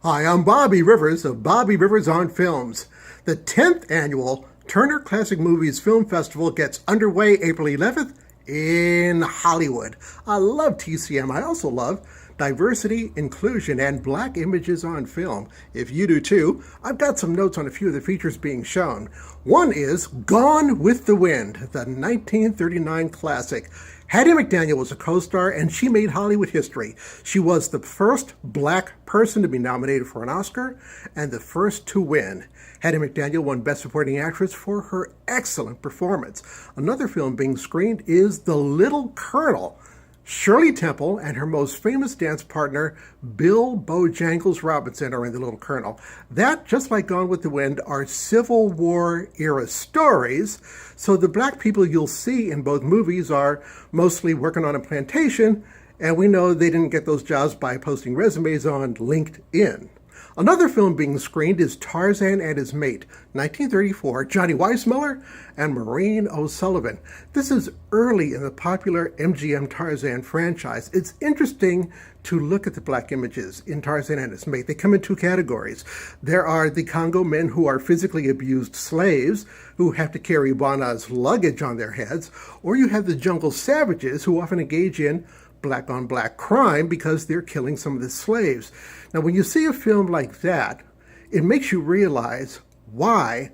Hi, I'm Bobby Rivers of Bobby Rivers on Films. The 10th annual Turner Classic Movies Film Festival gets underway April 11th in Hollywood. I love TCM. I also love diversity, inclusion, and black images on film. If you do too, I've got some notes on a few of the features being shown. One is Gone with the Wind, the 1939 classic. Hattie McDaniel was a co-star, and she made Hollywood history. She was the first black person to be nominated for an Oscar and the first to win. Hattie McDaniel won Best Supporting Actress for her excellent performance. Another film being screened is The Little Colonel. Shirley Temple and her most famous dance partner, Bill Bojangles Robinson, are in The Little Colonel. That, just like Gone with the Wind, are Civil War era stories, so the black people you'll see in both movies are mostly working on a plantation, and we know they didn't get those jobs by posting resumes on LinkedIn. Another film being screened is Tarzan and His Mate, 1934, Johnny Weissmuller and Maureen O'Sullivan. This is early in the popular MGM Tarzan franchise. It's interesting to look at the black images in Tarzan and His Mate. They come in two categories. There are the Congo men who are physically abused slaves who have to carry Bana's luggage on their heads, or you have the jungle savages who often engage in black on black crime because they're killing some of the slaves. Now, when you see a film like that, it makes you realize why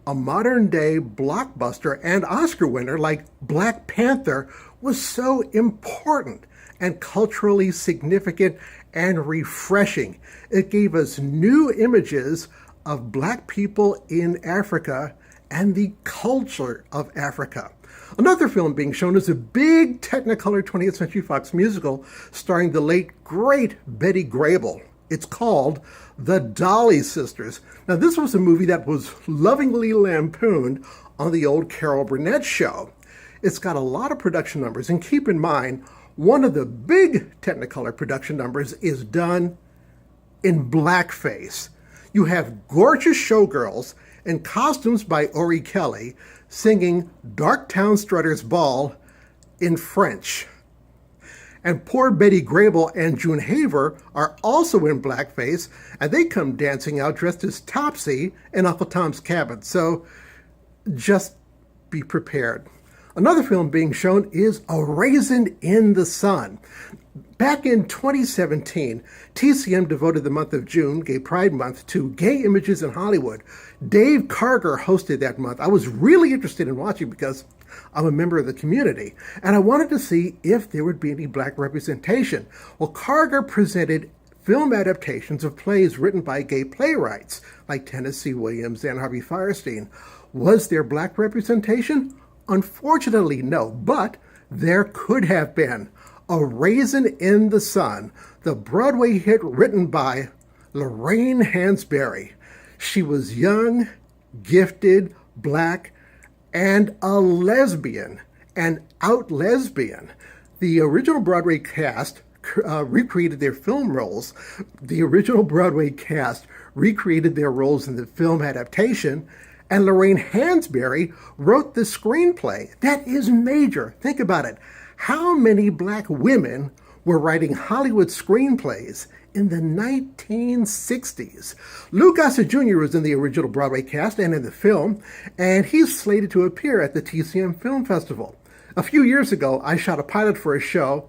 a modern day blockbuster and Oscar winner like Black Panther was so important and culturally significant and refreshing. It gave us new images of black people in Africa and the culture of Africa. Another film being shown is a big Technicolor 20th Century Fox musical starring the late, great Betty Grable. It's called The Dolly Sisters. Now, this was a movie that was lovingly lampooned on the old Carol Burnett show. It's got a lot of production numbers, and keep in mind, one of the big Technicolor production numbers is done in blackface. You have gorgeous showgirls in costumes by Ori Kelly singing Darktown Strutter's Ball in French. And poor Betty Grable and June Haver are also in blackface, and they come dancing out dressed as Topsy in Uncle Tom's Cabin. So just be prepared. Another film being shown is A Raisin in the Sun. Back in 2017, TCM devoted the month of June, Gay Pride Month, to gay images in Hollywood. Dave Karger hosted that month. I was really interested in watching because I'm a member of the community, and I wanted to see if there would be any black representation. Well, Karger presented film adaptations of plays written by gay playwrights like Tennessee Williams and Harvey Fierstein. Was there black representation? Unfortunately, no, but there could have been. A Raisin in the Sun, the Broadway hit written by Lorraine Hansberry. She was young, gifted, black, and a lesbian, an out lesbian. The original Broadway cast recreated their film roles. The original Broadway cast recreated their roles in the film adaptation, and Lorraine Hansberry wrote the screenplay. That is major. Think about it. How many black women were writing Hollywood screenplays in the 1960s? Lou Gossett Jr. was in the original Broadway cast and in the film, and he's slated to appear at the TCM Film Festival. A few years ago, I shot a pilot for a show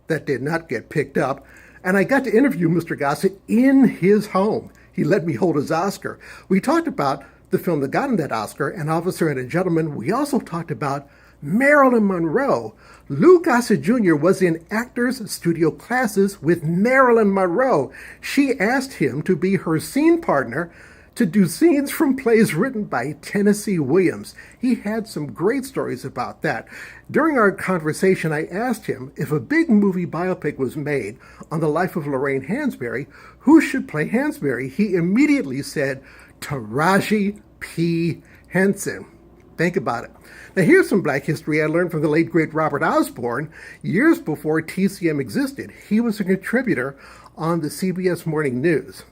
that did not get picked up, and I got to interview Mr. Gossett in his home. He let me hold his Oscar. We talked about the film that got him that Oscar, An Officer and a Gentleman. We also talked about Marilyn Monroe. Lou Gossett Jr. was in actors' studio classes with Marilyn Monroe. She asked him to be her scene partner to do scenes from plays written by Tennessee Williams. He had some great stories about that. During our conversation, I asked him if a big movie biopic was made on the life of Lorraine Hansberry, who should play Hansberry? He immediately said, Taraji P. Henson. Think about it. Now, here's some black history I learned from the late, great Robert Osborne. Years before TCM existed, he was a contributor on the CBS Morning News.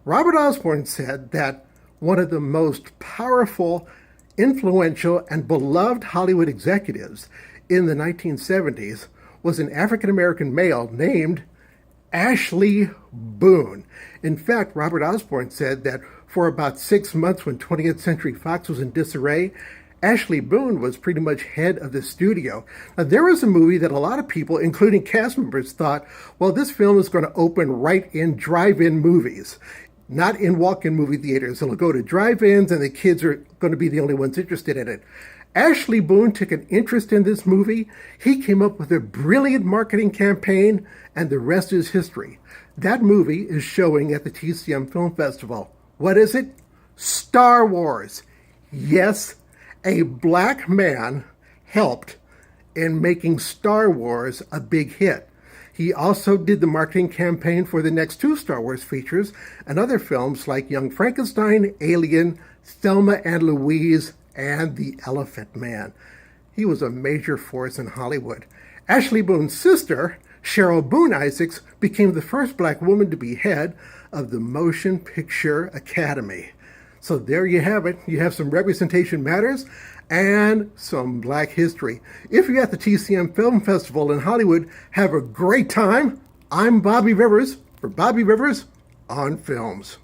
Robert Osborne said that one of the most powerful, influential, and beloved Hollywood executives in the 1970s was an African-American male named Ashley Boone. In fact, Robert Osborne said that for about 6 months when 20th Century Fox was in disarray, Ashley Boone was pretty much head of the studio. Now, there was a movie that a lot of people, including cast members, thought, well, this film is going to open right in drive-in movies, not in walk-in movie theaters. It'll go to drive-ins and the kids are going to be the only ones interested in it. Ashley Boone took an interest in this movie. He came up with a brilliant marketing campaign, and the rest is history. That movie is showing at the TCM Film Festival. What is it? Star Wars. Yes, a black man helped in making Star Wars a big hit. He also did the marketing campaign for the next 2 Star Wars features and other films like Young Frankenstein, Alien, Thelma and Louise, and The Elephant Man. He was a major force in Hollywood. Ashley Boone's sister, Cheryl Boone Isaacs, became the first black woman to be head of the Motion Picture Academy. So there you have it. You have some representation matters and some black history. If you're at the TCM Film Festival in Hollywood, have a great time. I'm Bobby Rivers for Bobby Rivers on Films.